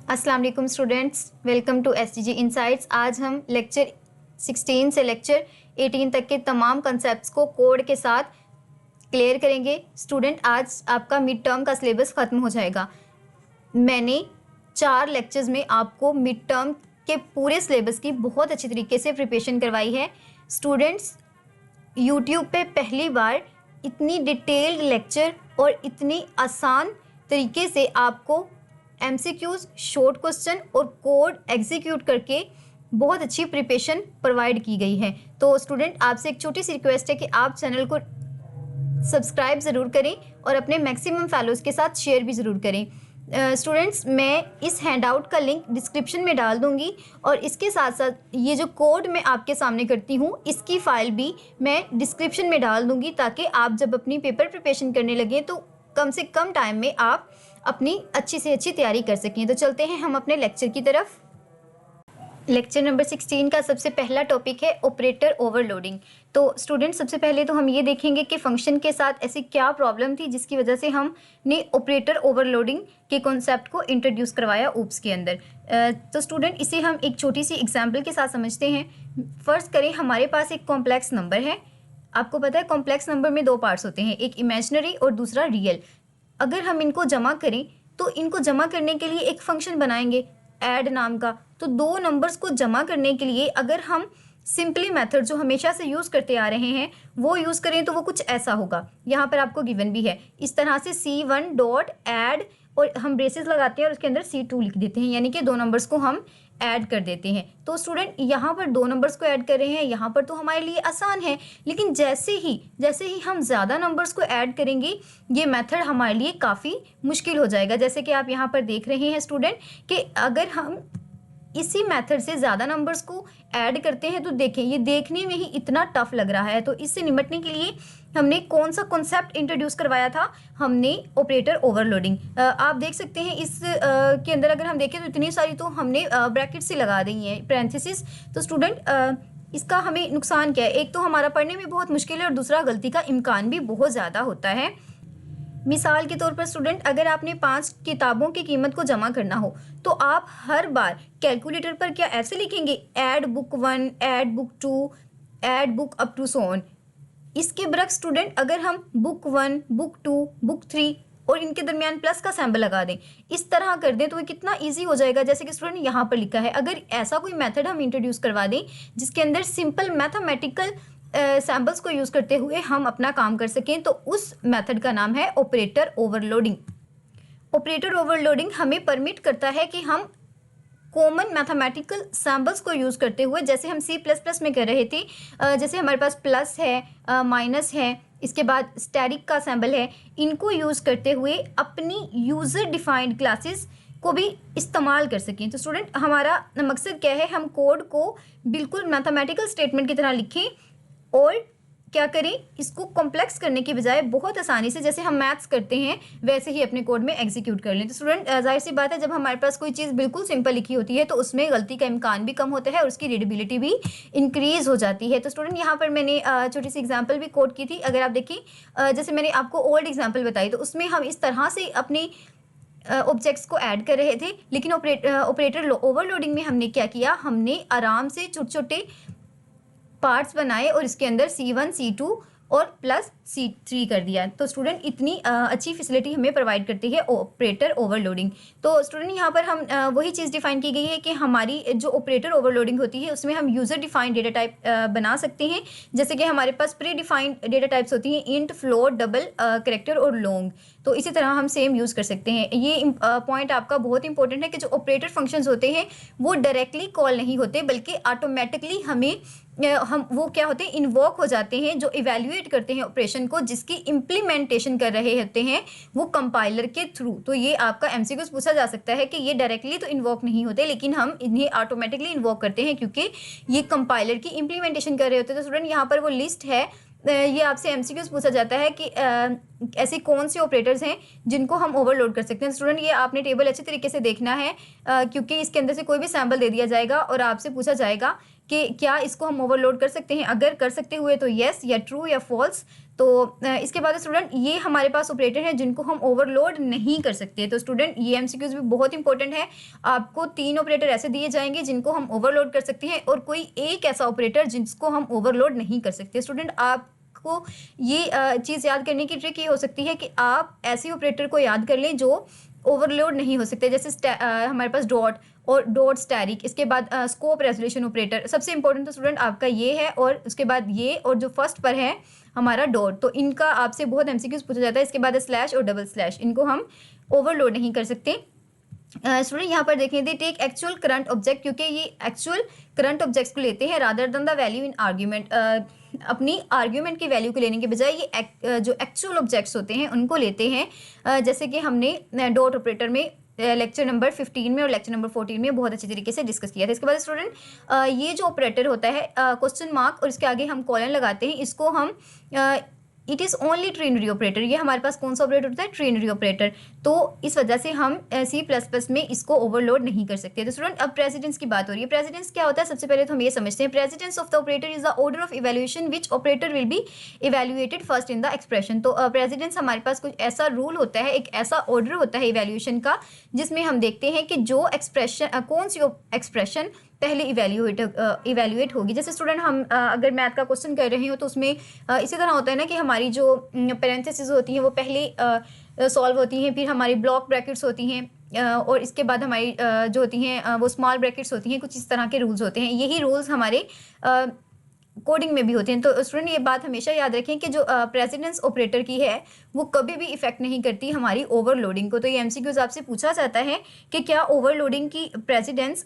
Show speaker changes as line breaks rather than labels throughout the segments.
अस्सलाम वालेकुम students, welcome to STG insights. आज हम लेक्चर 16 से लेक्चर 18 तक के तमाम कंसेप्ट्स को कोड के साथ क्लियर करेंगे। स्टूडेंट, आज आपका मिड टर्म का सिलेबस ख़त्म हो जाएगा। मैंने 4 लेक्चर्स में आपको मिड टर्म के पूरे सिलेबस की बहुत अच्छी तरीके से प्रिपरेशन करवाई है। स्टूडेंट्स, यूट्यूब पे पहली बार इतनी डिटेल्ड लेक्चर और इतनी आसान तरीके से आपको MCQs, शॉर्ट क्वेश्चन और कोड एग्जीक्यूट करके बहुत अच्छी प्रिपरेशन प्रोवाइड की गई है। तो स्टूडेंट, आपसे एक छोटी सी रिक्वेस्ट है कि आप चैनल को सब्सक्राइब ज़रूर करें और अपने मैक्सिमम फॉलोअर्स के साथ शेयर भी ज़रूर करें। स्टूडेंट्स, मैं इस हैंडआउट का लिंक डिस्क्रिप्शन में डाल दूंगी और इसके साथ साथ ये जो कोड मैं आपके सामने करती हूँ इसकी फ़ाइल भी मैं डिस्क्रिप्शन में डाल दूंगी, ताकि आप जब अपनी पेपर प्रिपरेशन करने लगें तो कम से कम टाइम में आप अपनी अच्छी से अच्छी तैयारी कर सकें। तो चलते हैं हम अपने लेक्चर की तरफ। लेक्चर नंबर 16 का सबसे पहला टॉपिक है ऑपरेटर ओवरलोडिंग। तो स्टूडेंट, सबसे पहले तो हम ये देखेंगे कि फंक्शन के साथ ऐसी क्या प्रॉब्लम थी जिसकी वजह से हमने ऑपरेटर ओवरलोडिंग के कॉन्सेप्ट को इंट्रोड्यूस करवाया ऊप्स के अंदर। तो स्टूडेंट, इसे हम एक छोटी सी एग्जाम्पल के साथ समझते हैं। फ़र्ज़ करें हमारे पास एक कॉम्प्लेक्स नंबर है। आपको पता है कॉम्प्लेक्स नंबर में 2 पार्ट्स होते हैं, एक इमेजिनरी और दूसरा रियल। अगर हम इनको जमा करें तो इनको जमा करने के लिए एक फंक्शन बनाएंगे ऐड नाम का। तो 2 नंबर्स को जमा करने के लिए अगर हम सिंपली मेथड जो हमेशा से यूज़ करते आ रहे हैं वो यूज़ करें तो वो कुछ ऐसा होगा। यहाँ पर आपको गिवन भी है इस तरह से C1 डॉट ऐड, और हम ब्रेसेस लगाते हैं और उसके अंदर C2 लिख देते हैं, यानी कि 2 नंबर्स को हम ऐड कर देते हैं। तो स्टूडेंट, यहाँ पर 2 नंबर्स को ऐड कर रहे हैं, यहाँ पर तो हमारे लिए आसान है, लेकिन जैसे ही हम ज़्यादा नंबर्स को ऐड करेंगे ये मेथड हमारे लिए काफ़ी मुश्किल हो जाएगा। जैसे कि आप यहाँ पर देख रहे हैं स्टूडेंट कि अगर हम इसी मेथड से ज़्यादा नंबर्स को ऐड करते हैं तो देखें ये देखने में ही इतना टफ लग रहा है। तो इससे निपटने के लिए हमने कौन सा कॉन्सेप्ट इंट्रोड्यूस करवाया था? हमने ऑपरेटर ओवरलोडिंग। आप देख सकते हैं इस के अंदर अगर हम देखें तो इतनी सारी तो हमने ब्रैकेट से लगा दी हैं, पैरेंथेसिस। तो स्टूडेंट, इसका हमें नुकसान क्या है? एक तो हमारा पढ़ने में बहुत मुश्किल है और दूसरा गलती का इम्कान भी बहुत ज़्यादा होता है। मिसाल के तौर पर स्टूडेंट, अगर आपने 5 किताबों की कीमत को जमा करना हो तो आप हर बार कैलकुलेटर पर क्या ऐसे लिखेंगे add book 1, add book 2, add book up to so on. इसके बरक्स स्टूडेंट, अगर हम बुक 1, बुक 2, बुक 3 और इनके दरमियान प्लस का सिंबल लगा दें, इस तरह कर दें तो ये कितना इजी हो जाएगा। जैसे कि स्टूडेंट यहाँ पर लिखा है, अगर ऐसा कोई मेथड हम इंट्रोड्यूस करवा दें जिसके अंदर सिंपल मैथमेटिकल सैम्पल्स को यूज़ करते हुए हम अपना काम कर सकें, तो उस मेथड का नाम है ऑपरेटर ओवरलोडिंग। ऑपरेटर ओवरलोडिंग हमें परमिट करता है कि हम कॉमन मैथमेटिकल सैम्पल्स को यूज़ करते हुए, जैसे हम C++ में कर रहे थे, जैसे हमारे पास प्लस है, माइनस है, इसके बाद स्टैटिक का सैम्पल है, इनको यूज़ करते हुए अपनी यूज़र डिफाइंड क्लासेस को भी इस्तेमाल कर सकें। तो स्टूडेंट, हमारा मकसद क्या है? हम कोड को बिल्कुल मैथमेटिकल स्टेटमेंट की तरह लिखें और क्या करें, इसको कॉम्प्लेक्स करने की बजाय बहुत आसानी से जैसे हम मैथ्स करते हैं वैसे ही अपने कोड में एग्जीक्यूट कर लें। तो स्टूडेंट, जाहिर सी बात है जब हमारे पास कोई चीज़ बिल्कुल सिंपल लिखी होती है तो उसमें गलती का इम्कान भी कम होता है और उसकी रीडेबिलिटी भी इंक्रीज़ हो जाती है। तो स्टूडेंट, यहाँ पर मैंने छोटी सी एग्जाम्पल भी कोड की थी। अगर आप देखें, जैसे मैंने आपको ओल्ड एग्जाम्पल बताई, तो उसमें हम इस तरह से अपने ऑब्जेक्ट्स को ऐड कर रहे थे, लेकिन ऑपरेटर ओवरलोडिंग में हमने क्या किया? हमने आराम से छोटे छोटे पार्ट्स बनाए और इसके अंदर C1, C2 और प्लस C3 कर दिया। तो स्टूडेंट, इतनी अच्छी फैसिलिटी हमें प्रोवाइड करती है ऑपरेटर ओवरलोडिंग। तो स्टूडेंट, यहाँ पर हम वही चीज़ डिफाइन की गई है कि हमारी जो ऑपरेटर ओवरलोडिंग होती है उसमें हम यूज़र डिफाइंड डेटा टाइप बना सकते हैं। जैसे कि हमारे पास प्री डिफाइंड डेटा टाइप्स होती हैं इंट, फ्लोट, डबल कैरेक्टर और लॉन्ग। तो इसी तरह हम सेम यूज़ कर सकते हैं। ये पॉइंट आपका बहुत इंपॉर्टेंट है कि जो ऑपरेटर फंक्शंस होते हैं वो डायरेक्टली कॉल नहीं होते, बल्कि ऑटोमेटिकली हम वो क्या होते हैं, इन्वोक हो जाते हैं, जो इवेल्युएट करते हैं ऑपरेशन को, जिसकी इम्प्लीमेंटेशन कर रहे होते हैं वो कंपाइलर के थ्रू। तो ये आपका MCQs पूछा जा सकता है कि ये डायरेक्टली तो इन्वोक नहीं होते, लेकिन हम इन्हें ऑटोमेटिकली इन्वोक करते हैं क्योंकि ये कंपाइलर की इम्प्लीमेंटेशन कर रहे होते हैं। तो स्टूडेंट, यहाँ पर वो लिस्ट है, ये आपसे MCQs पूछा जाता है कि ऐसे कौन से ऑपरेटर्स हैं जिनको हम ओवरलोड कर सकते हैं। स्टूडेंट, ये आपने टेबल अच्छे तरीके से देखना है, क्योंकि इसके अंदर से कोई भी सैम्पल दे दिया जाएगा और आपसे पूछा जाएगा कि क्या इसको हम ओवरलोड कर सकते हैं, अगर कर सकते हुए तो येस या ट्रू या फॉल्स। तो इसके बाद स्टूडेंट ये हमारे पास ऑपरेटर हैं जिनको हम ओवरलोड नहीं कर सकते। तो स्टूडेंट ये एमसीक्यूज भी बहुत इंपॉर्टेंट है। आपको 3 ऑपरेटर ऐसे दिए जाएंगे जिनको हम ओवरलोड कर सकते हैं और कोई एक ऐसा ऑपरेटर जिसको हम ओवरलोड नहीं कर सकते। स्टूडेंट आपको ये चीज़ याद करने की ट्रिक ये हो सकती है कि आप ऐसे ऑपरेटर को याद कर लें जो ओवरलोड नहीं हो सकते, जैसे हमारे पास डॉट और डॉट स्टैरिक, इसके बाद स्कोप रेजोल्यूशन ऑपरेटर। सबसे इंपॉर्टेंट तो स्टूडेंट आपका ये है और उसके बाद ये, और जो फर्स्ट पर है हमारा डॉट, तो इनका आपसे बहुत एमसीक्यूज पूछा जाता है। इसके बाद स्लैश और डबल स्लैश, इनको हम ओवरलोड नहीं कर सकते। स्टूडेंट यहाँ पर देखें, they take actual current object, क्योंकि ये एक्चुअल करंट ऑब्जेक्ट्स को लेते हैं rather than the value in argument. अपनी आर्ग्यूमेंट की वैल्यू को लेने के बजाय ये जो एक्चुअल ऑब्जेक्ट्स होते हैं उनको लेते हैं। जैसे कि हमने डॉट ऑपरेटर में लेक्चर नंबर 15 में और लेक्चर नंबर 14 में बहुत अच्छी तरीके से डिस्कस किया था। इसके बाद स्टूडेंट ये जो ऑपरेटर होता है क्वेश्चन मार्क और इसके आगे हम कॉलन लगाते हैं, इसको हम इट इज़ ओनली ट्रिनरी ऑपरेटर। ये हमारे पास कौन सा ऑपरेटर होता है? ट्रिनरी ऑपरेटर। तो इस वजह से हम C++ में इसको ओवरलोड नहीं कर सकते। तो स्टूडेंट अब प्रेसिडेंस की बात हो रही है। प्रेसिडेंस क्या होता है? सबसे पहले तो हम ये समझते हैं, precedence of the operator is the order of evaluation which operator will be evaluated first in the expression. तो प्रेसिडेंस हमारे पास कुछ ऐसा रूल होता है, एक ऐसा ऑर्डर होता है इवैल्यूएशन का, जिसमें हम देखते हैं कि जो एक्सप्रेशन कौन सी एक्सप्रेशन पहले इवैल्यूएट होगी। जैसे स्टूडेंट हम अगर मैथ का क्वेश्चन कर रहे हो तो उसमें इसी तरह होता है ना कि हमारी जो पैरेंथेसिस होती हैं वो पहले सॉल्व होती हैं, फिर हमारी ब्लॉक ब्रैकेट्स होती हैं और इसके बाद हमारी जो होती हैं वो स्मॉल ब्रैकेट्स होती हैं। कुछ इस तरह के रूल्स होते हैं। यही रूल्स हमारे कोडिंग में भी होते हैं। तो स्टूडेंट ये बात हमेशा याद रखें कि जो प्रेसिडेंस ऑपरेटर की है वो कभी भी इफेक्ट नहीं करती हमारी ओवरलोडिंग को। तो ये एमसीक्यूज आपसे पूछा जाता है कि क्या ओवरलोडिंग की प्रेसिडेंस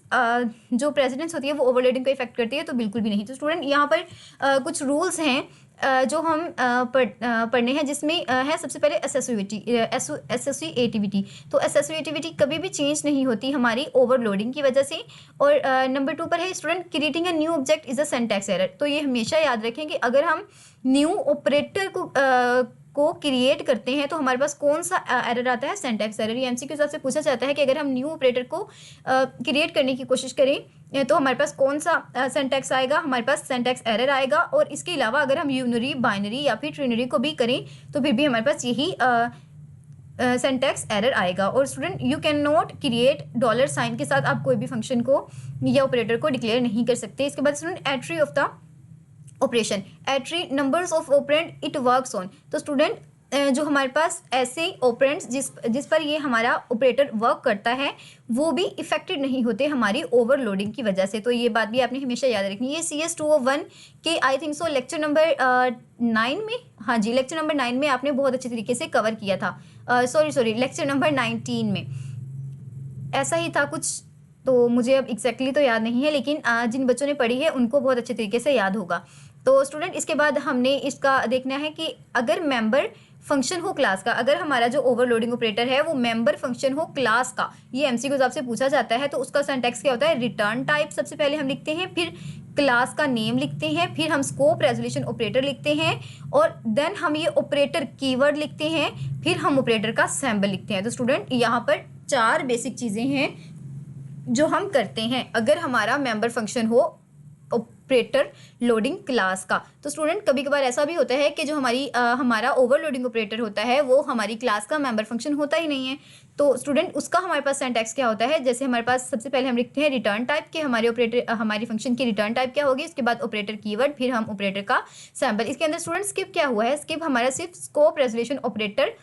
जो प्रेसिडेंस होती है वो ओवरलोडिंग को इफेक्ट करती है? तो बिल्कुल भी नहीं। तो स्टूडेंट यहाँ पर कुछ रूल्स हैं जो हम पढ़ने हैं, जिसमें है सबसे पहले एसोसिएटिविटी। तो एसोसिएटिविटी कभी भी चेंज नहीं होती हमारी ओवरलोडिंग की वजह से। और नंबर 2 पर है student, creating a new object is a syntax error. तो ये हमेशा याद रखें कि अगर हम न्यू ऑपरेटर को क्रिएट करते हैं तो हमारे पास कौन सा एरर आता है? Syntax error. ये एमसीक्यू से पूछा जाता है कि अगर हम न्यू ऑपरेटर को क्रिएट करने की कोशिश करें तो हमारे पास कौन सा सिंटैक्स आएगा? हमारे पास सिंटैक्स एरर आएगा। और इसके अलावा अगर हम यूनरी, बाइनरी या फिर ट्रिनरी को भी करें तो फिर भी हमारे पास यही सिंटैक्स एरर आएगा। और student you cannot create dollar sign के साथ आप कोई भी फंक्शन को या ऑपरेटर को डिक्लेयर नहीं कर सकते। इसके बाद student entry of the operation, entry numbers of operand it works on. तो स्टूडेंट जो हमारे पास ऐसे ऑपरेंड्स जिस पर ये हमारा ऑपरेटर वर्क करता है वो भी इफेक्टेड नहीं होते हमारी ओवरलोडिंग की वजह से। तो ये बात भी आपने हमेशा याद रखनी है। CS201 के I think so lecture number 9 में, हाँ जी लेक्चर नंबर 9 में आपने बहुत अच्छे तरीके से कवर किया था। सॉरी लेक्चर नंबर 19 में ऐसा ही था कुछ, तो मुझे अब एग्जैक्टली तो याद नहीं है, लेकिन जिन बच्चों ने पढ़ी है उनको बहुत अच्छे तरीके से याद होगा। तो स्टूडेंट इसके बाद हमने इसका देखना है कि अगर मेंबर फंक्शन हो क्लास का, अगर हमारा जो ओवरलोडिंग ऑपरेटर है वो मेंबर फंक्शन हो क्लास का, ये एमसीक्यूज आपसे पूछा जाता है। तो उसका सिंटैक्स क्या होता है? रिटर्न टाइप सबसे पहले हम लिखते हैं, फिर क्लास का नेम लिखते हैं, फिर हम स्कोप रेजोल्यूशन ऑपरेटर लिखते हैं और देन हम ये ऑपरेटर कीवर्ड लिखते हैं, फिर हम ऑपरेटर का सैम्बल लिखते हैं। तो स्टूडेंट यहाँ पर 4 बेसिक चीज़ें हैं जो हम करते हैं अगर हमारा मेंबर फंक्शन हो ऑपरेटर लोडिंग क्लास का। तो स्टूडेंट कभी कभार ऐसा भी होता है कि जो हमारा ओवरलोडिंग ऑपरेटर होता है वो हमारी क्लास का मेंबर फंक्शन होता ही नहीं है। तो स्टूडेंट उसका हमारे पास सिंटैक्स क्या होता है? जैसे हमारे पास सबसे पहले हम लिखते हैं रिटर्न टाइप के, हमारी फंक्शन की रिटर्न टाइप क्या होगी, उसके बाद ऑपरेटर कीवर्ड, फिर हम ऑपरेटर का सैम्पल। इसके अंदर स्टूडेंट स्किप क्या हुआ है? स्किप हमारा सिर्फ स्कोप रेजोल्यूशन ऑपरेटर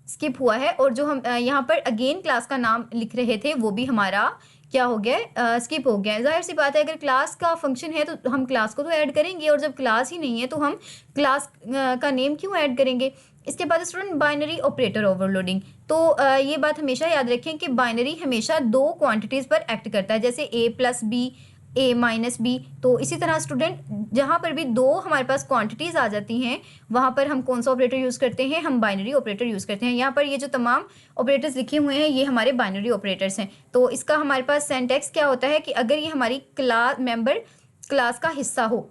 स्किप हुआ है, और जो हम यहाँ पर अगेन क्लास का नाम लिख रहे थे वो भी हमारा क्या हो गया? स्किप हो गया है। जाहिर सी बात है अगर क्लास का फंक्शन है तो हम क्लास को तो ऐड करेंगे, और जब क्लास ही नहीं है तो हम क्लास का नेम क्यों ऐड करेंगे? इसके बाद स्टूडेंट बाइनरी ऑपरेटर ओवरलोडिंग। तो ये बात हमेशा याद रखें कि बाइनरी हमेशा 2 क्वांटिटीज़ पर एक्ट करता है, जैसे A+B, A-B। तो इसी तरह स्टूडेंट जहाँ पर भी 2 हमारे पास क्वांटिटीज़ आ जाती हैं वहाँ पर हम कौन सा ऑपरेटर यूज़ करते हैं? हम बाइनरी ऑपरेटर यूज़ करते हैं। यहाँ पर ये जो तमाम ऑपरेटर्स लिखे हुए हैं ये हमारे बाइनरी ऑपरेटर्स हैं। तो इसका हमारे पास सिंटैक्स क्या होता है कि अगर ये हमारी मेंबर क्लास का हिस्सा हो,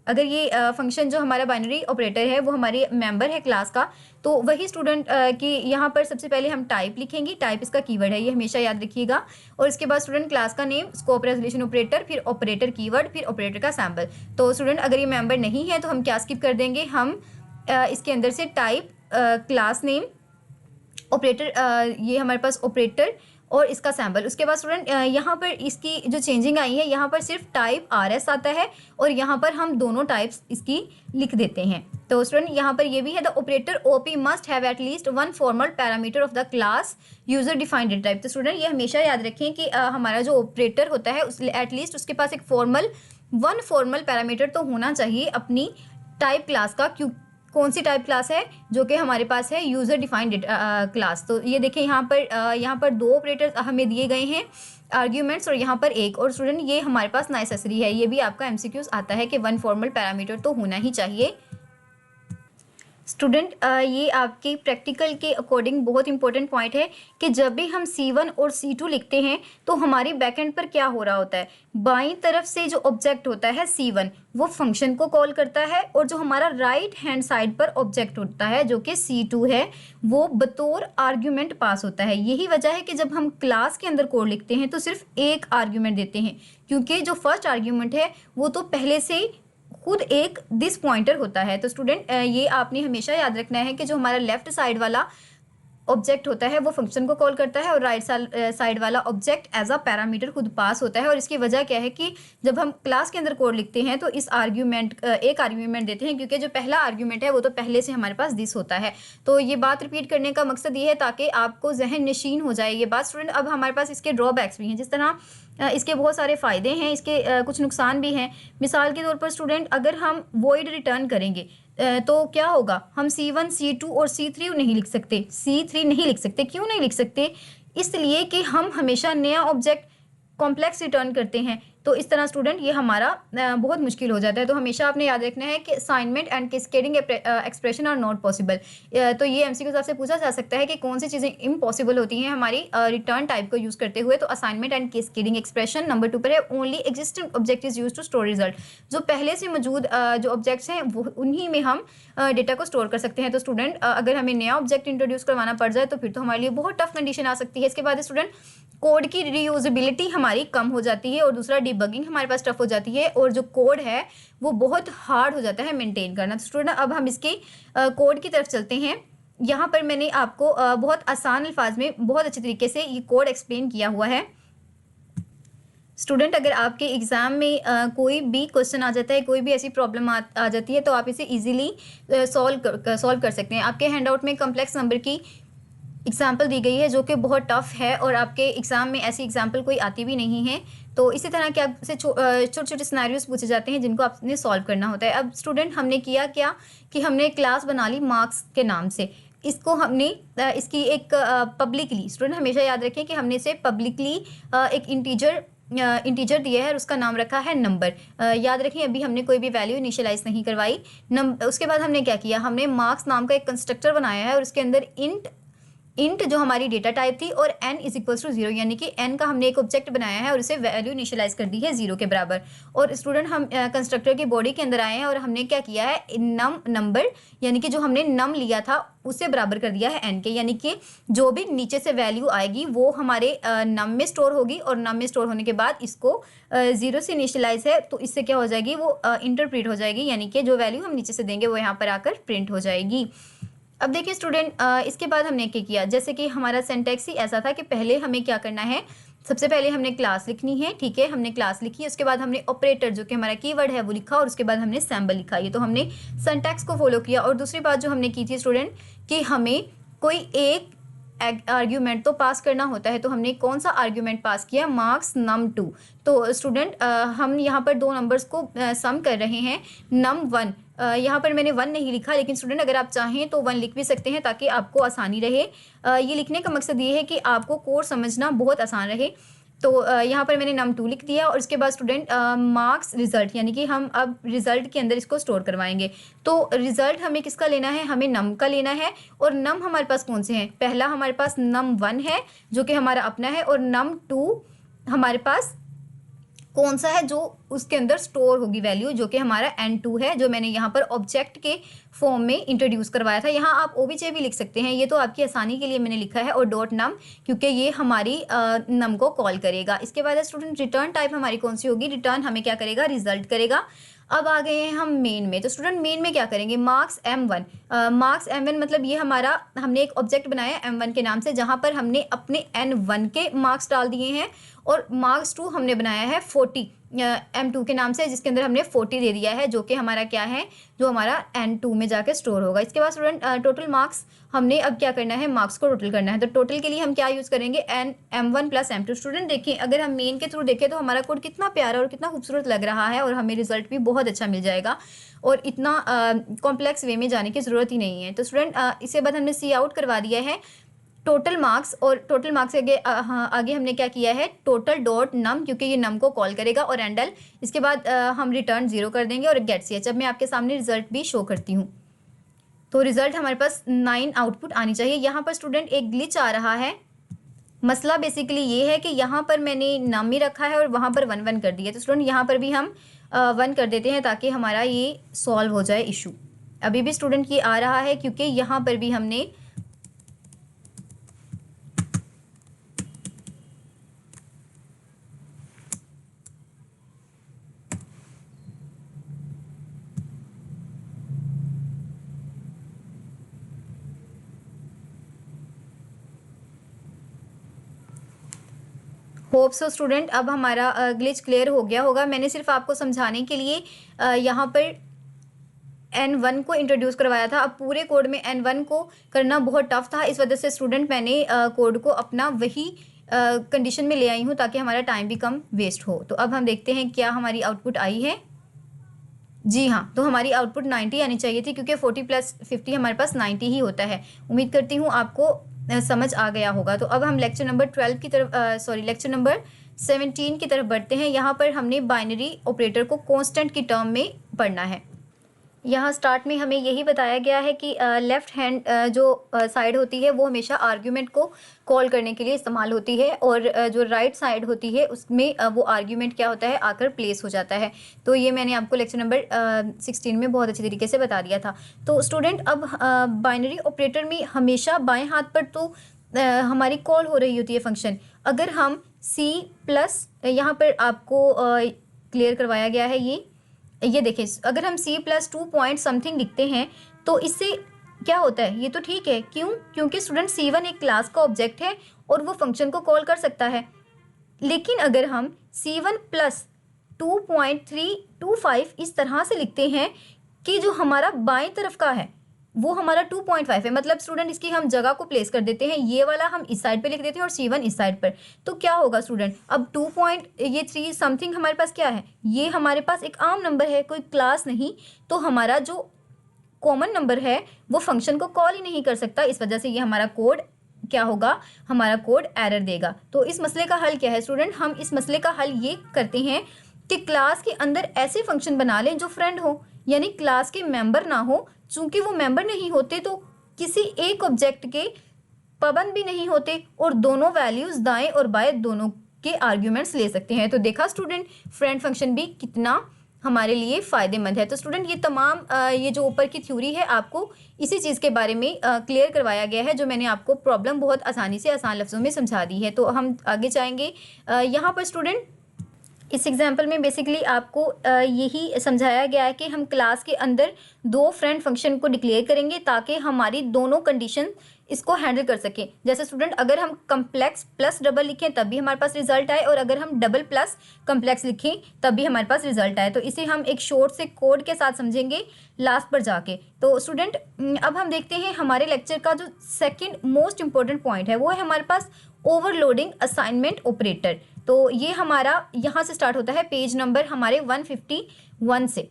अगर ये फंक्शन जो हमारा बाइनरी ऑपरेटर है वो हमारे मेंबर है क्लास का, तो वही स्टूडेंट की यहाँ पर सबसे पहले हम टाइप लिखेंगे, टाइप इसका कीवर्ड है, ये हमेशा याद रखिएगा। और इसके बाद स्टूडेंट क्लास का नेम, स्कोप रेजोल्यूशन ऑपरेटर, फिर ऑपरेटर कीवर्ड, फिर ऑपरेटर का सैम्पल। तो स्टूडेंट अगर ये मेंबर नहीं है तो हम क्या स्किप कर देंगे, हम इसके अंदर से टाइप, क्लास नेम, ऑपरेटर, ये हमारे पास ऑपरेटर और इसका सैम्पल। उसके बाद स्टूडेंट यहाँ पर इसकी जो चेंजिंग आई है, यहाँ पर सिर्फ टाइप RS आता है और यहाँ पर हम दोनों टाइप्स इसकी लिख देते हैं। तो स्टूडेंट यहाँ पर ये भी है, the operator OP must have at least one formal parameter of the class user defined data type. तो स्टूडेंट ये हमेशा याद रखें कि हमारा जो ऑपरेटर होता है उस एटलीस्ट उसके पास एक वन फॉर्मल पैरामीटर तो होना चाहिए अपनी टाइप क्लास का। क्यों, कौन सी टाइप क्लास है, जो कि हमारे पास है यूज़र डिफाइंड क्लास। तो ये देखें यहाँ पर दो ऑपरेटर्स हमें दिए गए हैं, आर्ग्यूमेंट्स, और यहाँ पर एक। और स्टूडेंट ये हमारे पास नेसेसरी है, ये भी आपका MCQs आता है कि वन फॉर्मल पैरामीटर तो होना ही चाहिए। स्टूडेंट ये आपकी प्रैक्टिकल के अकॉर्डिंग बहुत इंपॉर्टेंट पॉइंट है कि जब भी हम C1 और C2 लिखते हैं तो हमारी बैकएंड पर क्या हो रहा होता है, बाईं तरफ से जो ऑब्जेक्ट होता है C1 वो फंक्शन को कॉल करता है, और जो हमारा राइट हैंड साइड पर ऑब्जेक्ट होता है जो कि C2 है वो बतौर आर्ग्यूमेंट पास होता है। यही वजह है कि जब हम क्लास के अंदर कोड लिखते हैं तो सिर्फ एक आर्ग्यूमेंट देते हैं, क्योंकि जो फर्स्ट आर्ग्यूमेंट है वो तो पहले से खुद एक दिस पॉइंटर होता है। तो स्टूडेंट ये आपने हमेशा याद रखना है कि जो हमारा लेफ्ट साइड वाला ऑब्जेक्ट होता है वो फंक्शन को कॉल करता है, और राइट साइड वाला ऑब्जेक्ट एज अ पैरामीटर खुद पास होता है। और इसकी वजह क्या है कि जब हम क्लास के अंदर कोड लिखते हैं तो इस आर्ग्यूमेंट एक आर्ग्यूमेंट देते हैं, क्योंकि जो पहला आर्ग्यूमेंट है वो तो पहले से हमारे पास दिस होता है। तो ये बात रिपीट करने का मकसद ये है ताकि आपको जहन नशीन हो जाए ये बात। स्टूडेंट अब हमारे पास इसके ड्रॉबैक्स भी हैं, जिस तरह इसके बहुत सारे फ़ायदे हैं, इसके कुछ नुकसान भी हैं। मिसाल के तौर पर स्टूडेंट अगर हम वॉइड रिटर्न करेंगे तो क्या होगा, हम C1, C2 और C3 नहीं लिख सकते, C3 नहीं लिख सकते। क्यों नहीं लिख सकते, इसलिए कि हम हमेशा नया ऑब्जेक्ट कॉम्प्लेक्स रिटर्न करते हैं। तो इस तरह स्टूडेंट ये हमारा बहुत मुश्किल हो जाता है। तो हमेशा आपने याद रखना है कि assignment and cascading expression are not possible. तो ये MCQ आपसे पूछा जा सकता है कि कौन सी चीज़ें इम्पॉसिबल होती हैं हमारी रिटर्न टाइप को यूज़ करते हुए। तो assignment and cascading expression. Number 2 पर है, only existing object is use to store result. जो पहले से मौजूद जो ऑब्जेक्ट्स हैं वो उन्हीं में हम डेटा को स्टोर कर सकते हैं। तो स्टूडेंट अगर हमें नया ऑब्जेक्ट इंट्रोड्यूस करवाना पड़ जाए तो फिर तो हमारे लिए बहुत टफ कंडीशन आ सकती है। इसके बाद स्टूडेंट कोड की रीयूजेबिलिटी हमारी कम हो जाती है, और दूसरा डिबगिंग हमारे पास टफ हो जाती है, और जो कोड है वो बहुत हार्ड हो जाता है मेंटेन करना। तो स्टूडेंट अब हम इसके कोड की तरफ चलते हैं। यहाँ पर मैंने आपको बहुत आसान अल्फाज में बहुत अच्छे तरीके से ये कोड एक्सप्लेन किया हुआ है। स्टूडेंट अगर आपके एग्ज़ाम में कोई भी क्वेश्चन आ जाता है, कोई भी ऐसी प्रॉब्लम आ जाती है तो आप इसे इजीली सॉल्व कर सकते हैं। आपके हैंडआउट में कम्प्लेक्स नंबर की एग्जाम्पल दी गई है जो कि बहुत टफ है, और आपके एग्ज़ाम में ऐसी एग्जाम्पल कोई आती भी नहीं है। तो इसी तरह के आपसे छोटे छोटे सिनेरियोस पूछे जाते हैं जिनको आपने सॉल्व करना होता है। अब स्टूडेंट हमने किया क्या कि हमने क्लास बना ली मार्क्स के नाम से। इसको हमने इसकी एक पब्लिकली, स्टूडेंट हमेशा याद रखें कि हमने इसे पब्लिकली एक इंटीजर दिया है और उसका नाम रखा है नंबर। याद रखें अभी हमने कोई भी वैल्यू इनिशियलाइज नहीं करवाई। उसके बाद हमने क्या किया, हमने मार्क्स नाम का एक कंस्ट्रक्टर बनाया है और उसके अंदर इंट जो हमारी डेटा टाइप थी और n इज इक्वल्स टू 0, यानी कि n का हमने एक ऑब्जेक्ट बनाया है और उसे वैल्यू इनिशियलाइज कर दी है 0 के बराबर। और स्टूडेंट हम कंस्ट्रक्टर की बॉडी के अंदर आए हैं और हमने क्या किया है, नंबर यानी कि जो हमने नम लिया था उससे बराबर कर दिया है n के, यानी कि जो भी नीचे से वैल्यू आएगी वो हमारे नम में स्टोर होगी, और नम में स्टोर होने के बाद इसको 0 से इनिशियलाइज है तो इससे क्या हो जाएगी, वो इंटरप्रेट हो जाएगी, यानी कि जो वैल्यू हम नीचे से देंगे वो यहाँ पर आकर प्रिंट हो जाएगी। अब देखिए स्टूडेंट इसके बाद हमने क्या किया, जैसे कि हमारा सिंटैक्स ही ऐसा था कि पहले हमें क्या करना है, सबसे पहले हमने क्लास लिखनी है, ठीक है, हमने क्लास लिखी, उसके बाद हमने ऑपरेटर जो कि हमारा कीवर्ड है वो लिखा, और उसके बाद हमने सैम्पल लिखा। ये तो हमने सिंटैक्स को फॉलो किया। और दूसरी बात जो हमने की थी स्टूडेंट कि हमें कोई एक आर्ग्यूमेंट तो पास करना होता है, तो हमने कौन सा आर्ग्यूमेंट पास किया, मार्क्स num2। तो स्टूडेंट हम यहाँ पर दो नंबर्स को सम कर रहे हैं, num1। यहाँ पर मैंने 1 नहीं लिखा, लेकिन स्टूडेंट अगर आप चाहें तो 1 लिख भी सकते हैं ताकि आपको आसानी रहे। ये लिखने का मकसद ये है कि आपको कोड समझना बहुत आसान रहे। तो यहाँ पर मैंने num2 लिख दिया, और उसके बाद स्टूडेंट मार्क्स रिजल्ट, यानी कि हम अब रिजल्ट के अंदर इसको स्टोर करवाएंगे। तो रिजल्ट हमें किसका लेना है, हमें नम का लेना है। और नम हमारे पास कौन से हैं, पहला हमारे पास num1 है जो कि हमारा अपना है, और num2 हमारे पास कौन सा है, जो उसके अंदर स्टोर होगी वैल्यू, जो कि हमारा n2 है, जो मैंने यहाँ पर ऑब्जेक्ट के फॉर्म में इंट्रोड्यूस करवाया था। यहाँ आप ओबीजे भी लिख सकते हैं, ये तो आपकी आसानी के लिए मैंने लिखा है, और डॉट नम, क्योंकि ये हमारी नम को कॉल करेगा। इसके बाद स्टूडेंट रिटर्न टाइप हमारी कौन सी होगी, रिटर्न हमें क्या करेगा, रिजल्ट करेगा। अब आ गए हैं हम मेन में, तो स्टूडेंट मेन में क्या करेंगे, मार्क्स m1। मार्क्स m1 मतलब ये हमारा, हमने एक ऑब्जेक्ट बनाया m1 के नाम से, जहाँ पर हमने अपने n1 के मार्क्स डाल दिए हैं, और मार्क्स 2 हमने बनाया है 40 m2 के नाम से, जिसके अंदर हमने 40 दे दिया है, जो कि हमारा क्या है, जो हमारा n2 में जाके स्टोर होगा। इसके बाद स्टूडेंट टोटल मार्क्स हमने अब क्या करना है, मार्क्स को टोटल करना है। तो टोटल के लिए हम क्या यूज़ करेंगे, m1 प्लस m2। स्टूडेंट देखिए, अगर हम मेन के थ्रू देखें तो हमारा कोड कितना प्यारा और कितना खूबसूरत लग रहा है, और हमें रिजल्ट भी बहुत अच्छा मिल जाएगा, और इतना कॉम्प्लेक्स वे में जाने की ज़रूरत ही नहीं है। तो स्टूडेंट इसके बाद हमने सी आउट करवा दिया है टोटल मार्क्स, और टोटल मार्क्स के आगे हमने क्या किया है, टोटल डॉट नम, क्योंकि ये नम को कॉल करेगा, और एंडल। इसके बाद हम रिटर्न 0 कर देंगे, और गेट सी एच। अब मैं आपके सामने रिजल्ट भी शो करती हूँ। तो रिजल्ट हमारे पास 9 आउटपुट आनी चाहिए। यहाँ पर स्टूडेंट एक ग्लिच आ रहा है। मसला बेसिकली ये है कि यहाँ पर मैंने नम ही रखा है और वहाँ पर 1 1 कर दिया। तो स्टूडेंट यहाँ पर भी हम 1 कर देते हैं, ताकि हमारा ये सॉल्व हो जाए इशू। अभी भी स्टूडेंट ये आ रहा है, क्योंकि यहाँ पर भी हमने होप सो स्टूडेंट अब हमारा ग्लिच क्लियर हो गया होगा। मैंने सिर्फ आपको समझाने के लिए यहाँ पर n1 को इंट्रोड्यूस करवाया था। अब पूरे कोड में n1 को करना बहुत टफ था, इस वजह से स्टूडेंट मैंने कोड को अपना वही कंडीशन में ले आई हूँ, ताकि हमारा टाइम भी कम वेस्ट हो। तो अब हम देखते हैं क्या हमारी आउटपुट आई है। जी हाँ, तो हमारी आउटपुट 90 आनी चाहिए थी, क्योंकि 40 + 50 हमारे पास 90 ही होता है। उम्मीद करती हूँ आपको समझ आ गया होगा। तो अब हम लेक्चर नंबर 12 की तरफ लेक्चर नंबर 17 की तरफ बढ़ते हैं। यहाँ पर हमने बाइनरी ऑपरेटर को कांस्टेंट की टर्म में पढ़ना है। यहाँ स्टार्ट में हमें यही बताया गया है कि लेफ़्ट हैंड जो साइड होती है वो हमेशा आर्ग्यूमेंट को कॉल करने के लिए इस्तेमाल होती है, और जो राइट साइड होती है उसमें वो आर्ग्यूमेंट क्या होता है, आकर प्लेस हो जाता है। तो ये मैंने आपको लेक्चर नंबर 16 में बहुत अच्छी तरीके से बता दिया था। तो स्टूडेंट अब बाइनरी ऑपरेटर में हमेशा बाएँ हाथ पर तो हमारी कॉल हो रही होती है फंक्शन। अगर हम C+ यहाँ पर आपको क्लियर करवाया गया है, ये देखें, अगर हम C+2 पॉइंट समथिंग लिखते हैं तो इससे क्या होता है, ये तो ठीक है। क्यों? क्योंकि स्टूडेंट C1 एक क्लास का ऑब्जेक्ट है और वो फंक्शन को कॉल कर सकता है। लेकिन अगर हम C1 + 2.325 इस तरह से लिखते हैं कि जो हमारा बाएं तरफ का है वो हमारा 2.5 है, मतलब स्टूडेंट इसकी हम जगह को प्लेस कर देते हैं, ये वाला हम इस साइड पे लिख देते हैं और C1 इस साइड पर। तो क्या होगा स्टूडेंट, अब 2.3 समथिंग हमारे पास क्या है, ये हमारे पास एक आम नंबर है, कोई क्लास नहीं। तो हमारा जो कॉमन नंबर है वो फंक्शन को कॉल ही नहीं कर सकता। इस वजह से ये हमारा कोड क्या होगा, हमारा कोड एरर देगा। तो इस मसले का हल क्या है स्टूडेंट, हम इस मसले का हल ये करते हैं कि क्लास के अंदर ऐसे फंक्शन बना लें जो फ्रेंड हो, यानी क्लास के मेंबर ना हो। चूंकि वो मेंबर नहीं होते तो किसी एक ऑब्जेक्ट के पाबंद भी नहीं होते, और दोनों वैल्यूज दाएं और बाएं दोनों के आर्ग्यूमेंट्स ले सकते हैं। तो देखा स्टूडेंट, फ्रेंड फंक्शन भी कितना हमारे लिए फ़ायदेमंद है। तो स्टूडेंट ये तमाम ये जो ऊपर की थ्योरी है आपको इसी चीज़ के बारे में क्लियर करवाया गया है, जो मैंने आपको प्रॉब्लम बहुत आसानी से आसान लफ्ज़ों में समझा दी है। तो हम आगे जाएंगे। यहाँ पर स्टूडेंट इस एग्जाम्पल में बेसिकली आपको यही समझाया गया है कि हम क्लास के अंदर 2 फ्रेंड फंक्शन को डिक्लेयर करेंगे, ताकि हमारी दोनों कंडीशन इसको हैंडल कर सकें। जैसे स्टूडेंट अगर हम कम्प्लेक्स प्लस डबल लिखें तब भी हमारे पास रिजल्ट आए, और अगर हम डबल प्लस कम्प्लेक्स लिखें तब भी हमारे पास रिजल्ट आए। तो इसे हम एक शॉर्ट से कोड के साथ समझेंगे लास्ट पर जाके। तो स्टूडेंट अब हम देखते हैं हमारे लेक्चर का जो सेकेंड मोस्ट इंपॉर्टेंट पॉइंट है वो है हमारे पास ओवरलोडिंग असाइनमेंट ऑपरेटर। तो ये हमारा यहाँ से स्टार्ट होता है, पेज नंबर हमारे 151 से।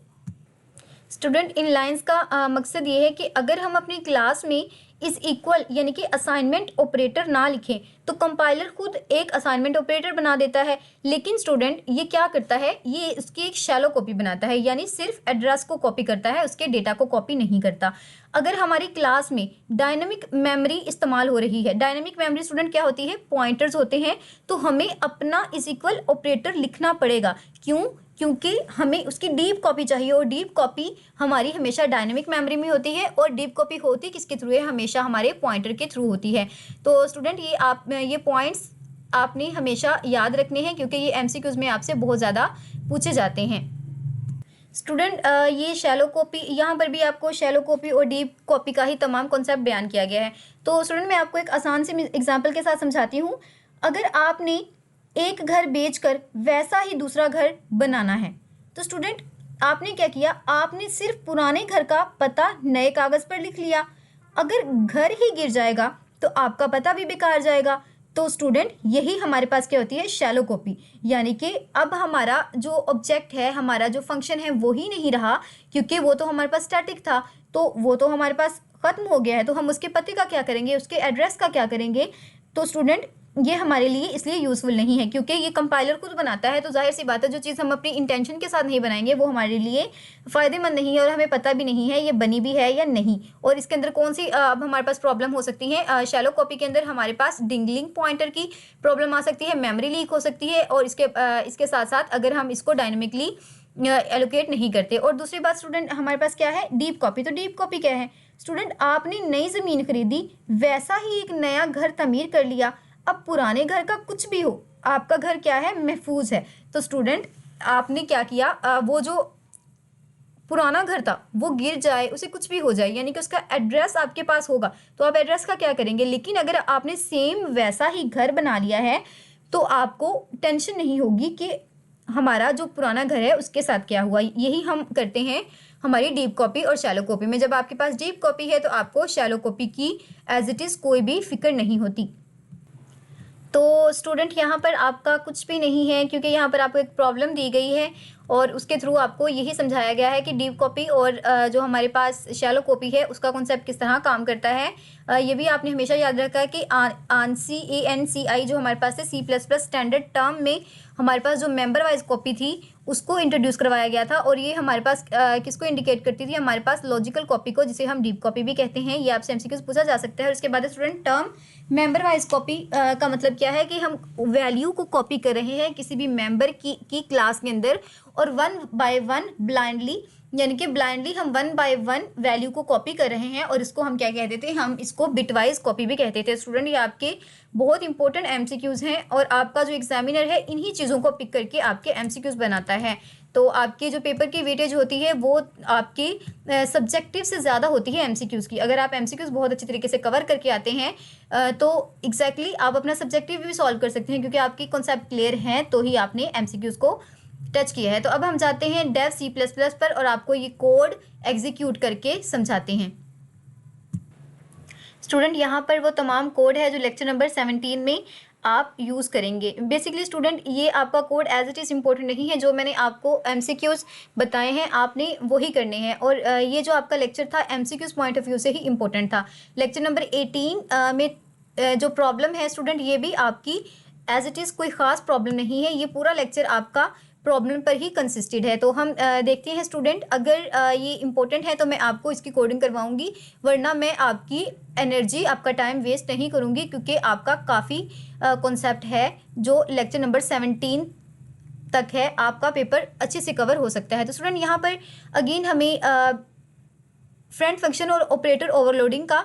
स्टूडेंट इन लाइंस का मकसद ये है कि अगर हम अपनी क्लास में इस इक्वल यानी कि असाइनमेंट ऑपरेटर ना लिखें तो कंपाइलर खुद एक असाइनमेंट ऑपरेटर बना देता है। लेकिन स्टूडेंट ये क्या करता है, ये उसकी एक शैलो कॉपी बनाता है, यानी सिर्फ एड्रेस को कॉपी करता है, उसके डेटा को कॉपी नहीं करता। अगर हमारी क्लास में डायनेमिक मेमोरी इस्तेमाल हो रही है, डायनेमिक मेमोरी स्टूडेंट क्या होती है, पॉइंटर्स होते हैं, तो हमें अपना इस इक्वल ऑपरेटर लिखना पड़ेगा। क्यों? क्योंकि हमें उसकी डीप कॉपी चाहिए और डीप कॉपी हमारी हमेशा डायनेमिक मेमोरी में होती है और डीप कॉपी होती किसके थ्रू है, हमेशा हमारे पॉइंटर के थ्रू होती है। तो स्टूडेंट ये पॉइंट्स आपने हमेशा याद रखने हैं क्योंकि ये एमसीक्यूज में आपसे बहुत ज़्यादा पूछे जाते हैं। स्टूडेंट ये शैलो कॉपी, यहाँ पर भी आपको शैलो कॉपी और डीप कॉपी का ही तमाम कॉन्सेप्ट बयान किया गया है। तो स्टूडेंट मैं आपको एक आसान से एग्जांपल के साथ समझाती हूँ। अगर आपने एक घर बेचकर वैसा ही दूसरा घर बनाना है तो स्टूडेंट आपने क्या किया, आपने सिर्फ पुराने घर का पता नए कागज़ पर लिख लिया। अगर घर ही गिर जाएगा तो आपका पता भी बेकार जाएगा। तो स्टूडेंट यही हमारे पास क्या होती है, शैलो कॉपी। यानी कि अब हमारा जो ऑब्जेक्ट है, हमारा जो फंक्शन है वो ही नहीं रहा, क्योंकि वो तो हमारे पास स्टैटिक था, तो वो तो हमारे पास ख़त्म हो गया है। तो हम उसके पते का क्या करेंगे, उसके एड्रेस का क्या करेंगे। तो स्टूडेंट ये हमारे लिए इसलिए यूज़फुल नहीं है क्योंकि ये कंपाइलर खुद बनाता है। तो जाहिर सी बात है जो चीज़ हम अपनी इंटेंशन के साथ नहीं बनाएंगे वो हमारे लिए फ़ायदेमंद नहीं है और हमें पता भी नहीं है ये बनी भी है या नहीं। और इसके अंदर कौन सी अब हमारे पास प्रॉब्लम हो सकती है, शैलो कॉपी के अंदर हमारे पास डिंगलिंग पॉइंटर की प्रॉब्लम आ सकती है, मेमोरी लीक हो सकती है, और इसके साथ साथ अगर हम इसको डायनेमिकली एलोकेट नहीं करते। और दूसरी बात स्टूडेंट हमारे पास क्या है, डीप कॉपी। तो डीप कॉपी क्या है स्टूडेंट, आपने नई ज़मीन खरीदी, वैसा ही एक नया घर तमीर कर लिया। अब पुराने घर का कुछ भी हो, आपका घर क्या है, महफूज है। तो स्टूडेंट आपने क्या किया, वो जो पुराना घर था वो गिर जाए, उसे कुछ भी हो जाए, यानी कि उसका एड्रेस आपके पास होगा तो आप एड्रेस का क्या करेंगे। लेकिन अगर आपने सेम वैसा ही घर बना लिया है तो आपको टेंशन नहीं होगी कि हमारा जो पुराना घर है उसके साथ क्या हुआ। यही हम करते हैं हमारी डीप कॉपी और शैलो कॉपी में। जब आपके पास डीप कॉपी है तो आपको शैलो कॉपी की एज इट इज़ कोई भी फिक्र नहीं होती। तो स्टूडेंट यहाँ पर आपका कुछ भी नहीं है क्योंकि यहाँ पर आपको एक प्रॉब्लम दी गई है और उसके थ्रू आपको यही समझाया गया है कि डीप कॉपी और जो हमारे पास शैलो कॉपी है उसका कॉन्सेप्ट किस तरह काम करता है। ये भी आपने हमेशा याद रखा है कि ANCI जो हमारे पास है C++ स्टैंडर्ड टर्म में हमारे पास जो मेंबर वाइज कॉपी थी उसको इंट्रोड्यूस करवाया गया था और ये हमारे पास किसको इंडिकेट करती थी, हमारे पास लॉजिकल कॉपी को, जिसे हम डीप कॉपी भी कहते हैं। ये आपसे एमसीक्यूज पूछा जा सकता है। और उसके बाद student term member wise copy का मतलब क्या है कि हम वैल्यू को कॉपी कर रहे हैं किसी भी मेंबर की क्लास के अंदर और 1 बाय 1 ब्लाइंडली, यानी कि ब्लाइंडली हम 1 बाय 1 वैल्यू को कॉपी कर रहे हैं और इसको हम क्या कहते थे, हम इसको बिटवाइज कॉपी भी कहते थे। स्टूडेंट ये आपके बहुत इंपॉर्टेंट एमसीक्यूज हैं और आपका जो एग्जामिनर है इन्हीं चीज़ों को पिक करके आपके एमसीक्यूज बनाता है। तो आपके जो पेपर की वेटेज होती है वो आपकी सब्जेक्टिव से ज़्यादा होती है एमसीक्यूज़ की। अगर आप एमसीक्यूज़ बहुत अच्छी तरीके से कवर करके आते हैं तो एग्जैक्टली आप अपना सब्जेक्टिव भी सॉल्व कर सकते हैं क्योंकि आपकी कॉन्सेप्ट क्लियर हैं तो ही आपने एमसीक्यूज़ को टच किया है। तो अब हम जाते हैं डेव C++ पर और आपको ये कोड एग्जीक्यूट करके समझाते हैं। स्टूडेंट यहाँ पर वो तमाम कोड है जो लेक्चर नंबर 17 में आप यूज़ करेंगे। बेसिकली स्टूडेंट ये आपका code as it is important नहीं है, जो मैंने आपको एमसीक्यूज़ बताए हैं आपने वही करने हैं। और ये जो आपका लेक्चर था एमसीक्यूज़ पॉइंट ऑफ व्यू से ही इम्पोर्टेंट था। लेक्चर नंबर 18 में जो प्रॉब्लम है स्टूडेंट ये भी आपकी एज इट इज़ कोई ख़ास प्रॉब्लम नहीं है, ये पूरा लेक्चर आपका प्रॉब्लम पर ही कंसिस्टेड है। तो हम देखते हैं स्टूडेंट, अगर ये इम्पोर्टेंट है तो मैं आपको इसकी कोडिंग करवाऊंगी, वरना मैं आपकी एनर्जी, आपका टाइम वेस्ट नहीं करूंगी क्योंकि आपका काफ़ी कॉन्सेप्ट है जो लेक्चर नंबर 17 तक है, आपका पेपर अच्छे से कवर हो सकता है। तो स्टूडेंट यहाँ पर अगेन हमें फ्रेंड फंक्शन और ऑपरेटर ओवरलोडिंग का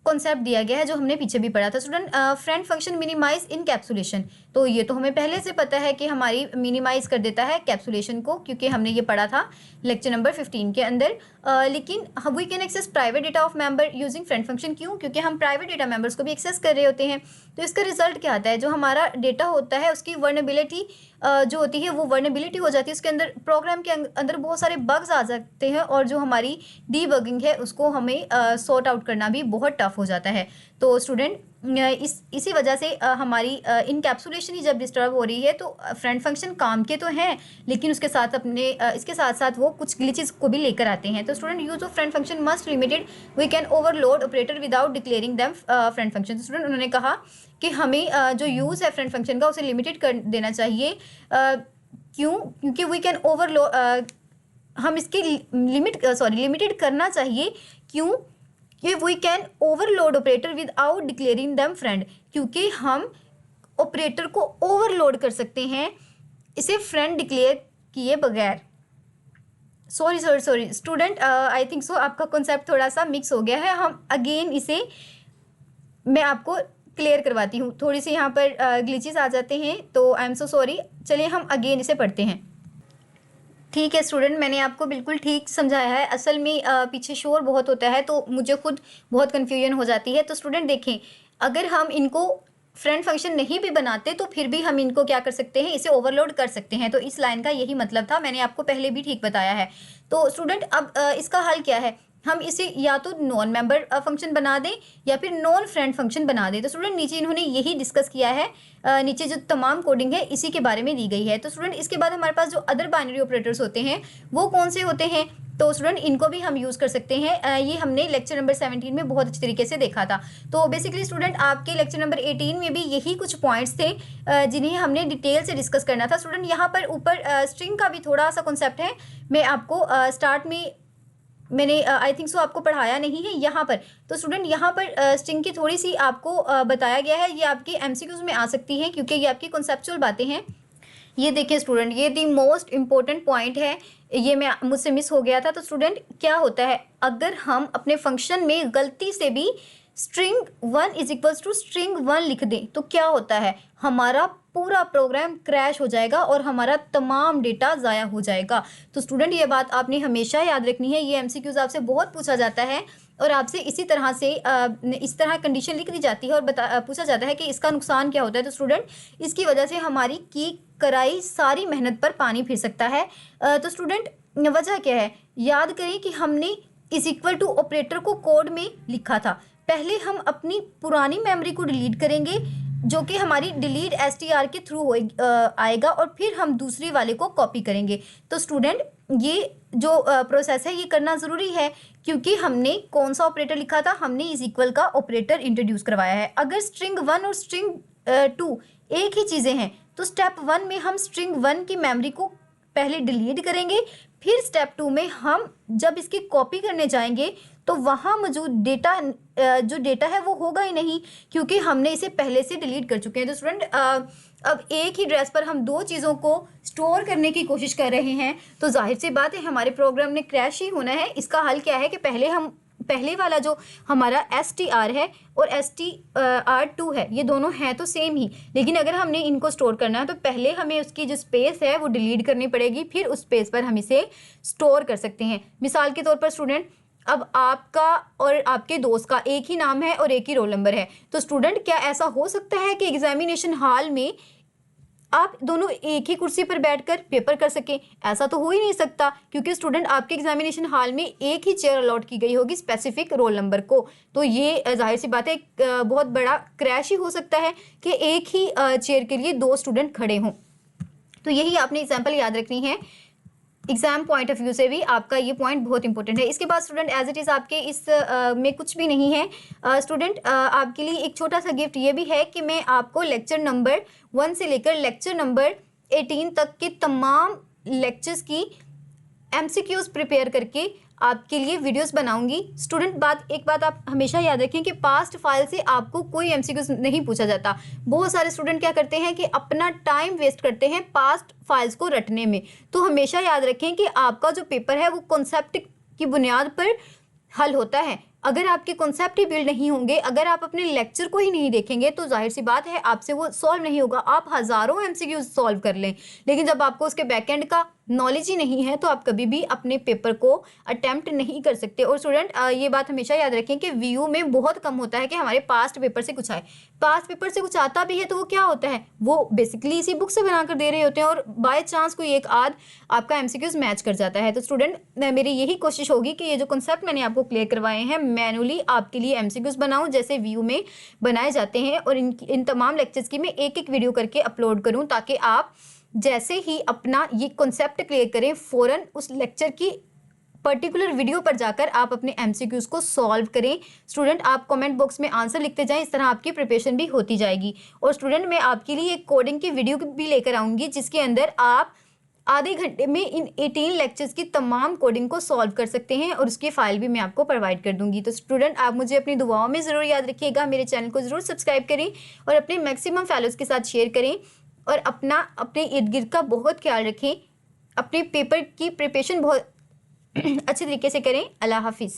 कॉन्सेप्ट दिया गया है जो हमने पीछे भी पढ़ा था। Student friend function minimise encapsulation, तो ये तो हमें पहले से पता है कि हमारी मिनिमाइज कर देता है कैप्सुलेशन को क्योंकि हमने ये पढ़ा था लेक्चर नंबर 15 के अंदर। लेकिन we can access private data of member using friend function, क्यों, क्योंकि हम प्राइवेट डेटा मेंबर्स को भी एक्सेस कर रहे होते हैं। तो इसका रिजल्ट क्या आता है, जो हमारा डेटा होता है उसकी वर्नेबिलिटी जो होती है वो वर्नेबिलिटी हो जाती है, उसके अंदर प्रोग्राम के अंदर बहुत सारे बग्स आ जाते हैं और जो हमारी डीबगिंग है उसको हमें सॉर्ट आउट करना भी बहुत टफ हो जाता है। तो स्टूडेंट इसी वजह से हमारी इनकैप्सुलेशन ही जब डिस्टर्ब हो रही है तो फ्रेंड फंक्शन काम के तो हैं लेकिन उसके साथ इसके साथ साथ वो कुछ ग्लिचेस को भी लेकर आते हैं। तो student use of friend function must limited, we can overload operator without declaring them friend function. तो स्टूडेंट उन्होंने कहा कि हमें जो यूज़ है फ्रेंड फंक्शन का उसे लिमिटेड कर देना चाहिए। क्यों, क्योंकि वी कैन ओवरलोड, हम इसकी लिमिटेड करना चाहिए। क्यों कि we can overload operator without declaring them friend, क्योंकि हम ऑपरेटर को ओवरलोड कर सकते हैं इसे फ्रेंड डिक्लेयर किए बगैर। Sorry student, I think so आपका कॉन्सेप्ट थोड़ा सा मिक्स हो गया है। हम अगेन इसे मैं आपको क्लियर करवाती हूँ। थोड़ी सी यहाँ पर ग्लिचेस आ जाते हैं, तो आई एम सो सॉरी। चलिए हम अगेन इसे पढ़ते हैं। ठीक है स्टूडेंट, मैंने आपको बिल्कुल ठीक समझाया है। असल में पीछे शोर बहुत होता है तो मुझे खुद बहुत कन्फ्यूजन हो जाती है। तो स्टूडेंट देखें, अगर हम इनको फ्रेंड फंक्शन नहीं भी बनाते तो फिर भी हम इनको क्या कर सकते हैं, इसे ओवरलोड कर सकते हैं। तो इस लाइन का यही मतलब था, मैंने आपको पहले भी ठीक बताया है। तो स्टूडेंट अब इसका हल क्या है, हम इसे या तो नॉन मेंबर फंक्शन बना दें या फिर नॉन फ्रेंड फंक्शन बना दें। तो स्टूडेंट नीचे इन्होंने यही डिस्कस किया है, नीचे जो तमाम कोडिंग है इसी के बारे में दी गई है। तो स्टूडेंट इसके बाद हमारे पास जो अदर बाइनरी ऑपरेटर्स होते हैं वो कौन से होते हैं, तो स्टूडेंट इनको भी हम यूज़ कर सकते हैं। ये हमने लेक्चर नंबर 17 में बहुत अच्छी तरीके से देखा था। तो बेसिकली स्टूडेंट आपके लेक्चर नंबर 18 में भी यही कुछ पॉइंट्स थे जिन्हें हमने डिटेल से डिस्कस करना था। स्टूडेंट यहाँ पर ऊपर स्ट्रिंग का भी थोड़ा सा कॉन्सेप्ट है, मैं आपको स्टार्ट में मैंने आई थिंक सो आपको पढ़ाया नहीं है यहाँ पर। तो स्टूडेंट यहाँ पर स्ट्रिंग की थोड़ी सी आपको बताया गया है। ये आपके एमसीक्यूज में आ सकती है क्योंकि ये आपकी कॉन्सेप्चुअल बातें हैं। ये देखिए स्टूडेंट, ये दी मोस्ट इम्पोर्टेंट पॉइंट है, ये मैं मुझसे मिस हो गया था। तो स्टूडेंट क्या होता है, अगर हम अपने फंक्शन में गलती से भी string1 is equals to string1 लिख दें तो क्या होता है, हमारा पूरा प्रोग्राम क्रैश हो जाएगा और हमारा तमाम डेटा ज़ाया हो जाएगा। तो स्टूडेंट ये बात आपने हमेशा याद रखनी है। ये एमसीक्यूज आपसे बहुत पूछा जाता है और आपसे इसी तरह से इस तरह कंडीशन लिख दी जाती है और पूछा जाता है कि इसका नुकसान क्या होता है। तो स्टूडेंट इसकी वजह से हमारी की कराई सारी मेहनत पर पानी फिर सकता है। तो स्टूडेंट वजह क्या है, याद करें कि हमने इज इक्वल टू ऑपरेटर को कोड में लिखा था। पहले हम अपनी पुरानी मेमोरी को डिलीट करेंगे जो कि हमारी डिलीट str के थ्रू आएगा और फिर हम दूसरी वाले को कॉपी करेंगे। तो स्टूडेंट ये जो प्रोसेस है ये करना ज़रूरी है क्योंकि हमने कौन सा ऑपरेटर लिखा था, हमने इज इक्वल का ऑपरेटर इंट्रोड्यूस करवाया है। अगर string1 और string2 एक ही चीज़ें हैं तो स्टेप 1 में हम string1 की मेमोरी को पहले डिलीट करेंगे, फिर स्टेप 2 में हम जब इसकी कॉपी करने जाएंगे तो वहाँ मौजूद डेटा जो डेटा है वो होगा ही नहीं क्योंकि हमने इसे पहले से डिलीट कर चुके हैं। तो स्टूडेंट अब एक ही ड्रेस पर हम दो चीज़ों को स्टोर करने की कोशिश कर रहे हैं तो जाहिर सी बात है हमारे प्रोग्राम ने क्रैश ही होना है। इसका हल क्या है कि पहले वाला जो हमारा str है और str2 है, ये दोनों हैं तो सेम ही, लेकिन अगर हमने इनको स्टोर करना है तो पहले हमें उसकी जो स्पेस है वो डिलीट करनी पड़ेगी, फिर उस स्पेस पर हम इसे स्टोर कर सकते हैं। मिसाल के तौर पर स्टूडेंट अब आपका और आपके दोस्त का एक ही नाम है और एक ही रोल नंबर है, तो स्टूडेंट क्या ऐसा हो सकता है कि एग्जामिनेशन हॉल में आप दोनों एक ही कुर्सी पर बैठकर पेपर कर सकें? ऐसा तो हो ही नहीं सकता क्योंकि स्टूडेंट आपके एग्जामिनेशन हॉल में एक ही चेयर अलॉट की गई होगी स्पेसिफिक रोल नंबर को। तो ये जाहिर सी बात है बहुत बड़ा क्रैश ही हो सकता है कि एक ही चेयर के लिए दो स्टूडेंट खड़े हों। तो यही आपने एग्जाम्पल याद रखनी है। एग्जाम पॉइंट ऑफ व्यू से भी आपका ये पॉइंट बहुत इंपॉर्टेंट है। इसके बाद स्टूडेंट एज इट इज़ आपके इस में कुछ भी नहीं है। स्टूडेंट आपके लिए एक छोटा सा गिफ्ट ये भी है कि मैं आपको लेक्चर नंबर 1 से लेकर लेक्चर नंबर 18 तक के तमाम लेक्चर्स की MCQs प्रिपेयर करके आपके लिए वीडियोस बनाऊंगी। स्टूडेंट एक बात आप हमेशा याद रखें कि पास्ट फाइल से आपको कोई MCQs नहीं पूछा जाता। बहुत सारे स्टूडेंट क्या करते हैं कि अपना टाइम वेस्ट करते हैं पास्ट फाइल्स को रटने में। तो हमेशा याद रखें कि आपका जो पेपर है वो कॉन्सेप्ट की बुनियाद पर हल होता है। अगर आपके कॉन्सेप्ट ही बिल्ड नहीं होंगे, अगर आप अपने लेक्चर को ही नहीं देखेंगे तो जाहिर सी बात है आपसे वो सॉल्व नहीं होगा। आप हज़ारों MCQs सॉल्व कर लें, लेकिन जब आपको उसके बैकएंड का नॉलेज ही नहीं है तो आप कभी भी अपने पेपर को अटेम्प्ट नहीं कर सकते। और स्टूडेंट ये बात हमेशा याद रखें कि व्यू में बहुत कम होता है कि हमारे पास्ट पेपर से कुछ आए। पास्ट पेपर से कुछ आता भी है तो वो क्या होता है, वो बेसिकली इसी बुक से बनाकर दे रहे होते हैं और बाय चांस कोई एक आध आपका MCQs मैच कर जाता है। तो स्टूडेंट मेरी यही कोशिश होगी कि ये जो कॉन्सेप्ट मैंने आपको क्लियर करवाए हैं मैनुअली आपके लिए MCQs बनाऊं जैसे व्यू में बनाए जाते हैं, और इन तमाम लेक्चर्स की मैं एक एक वीडियो करके अपलोड करूं ताकि आप जैसे ही अपना ये कॉन्सेप्ट क्लियर करें फ़ौरन उस लेक्चर की पर्टिकुलर वीडियो पर जाकर आप अपने MCQs को सॉल्व करें। स्टूडेंट आप कमेंट बॉक्स में आंसर लिखते जाएं, इस तरह आपकी प्रिपरेशन भी होती जाएगी। और स्टूडेंट मैं आपके लिए एक कोडिंग की वीडियो भी लेकर आऊँगी जिसके अंदर आप आधे घंटे में इन 18 लेक्चर्स की तमाम कोडिंग को सॉल्व कर सकते हैं और उसकी फाइल भी मैं आपको प्रोवाइड कर दूंगी। तो स्टूडेंट आप मुझे अपनी दुआओं में ज़रूर याद रखिएगा, मेरे चैनल को ज़रूर सब्सक्राइब करें और अपने मैक्सिमम फैलोज़ के साथ शेयर करें और अपने इर्द गिर्द का बहुत ख्याल रखें। अपने पेपर की प्रिपरेशन बहुत अच्छे तरीके से करें। अल्लाह हाफिज़।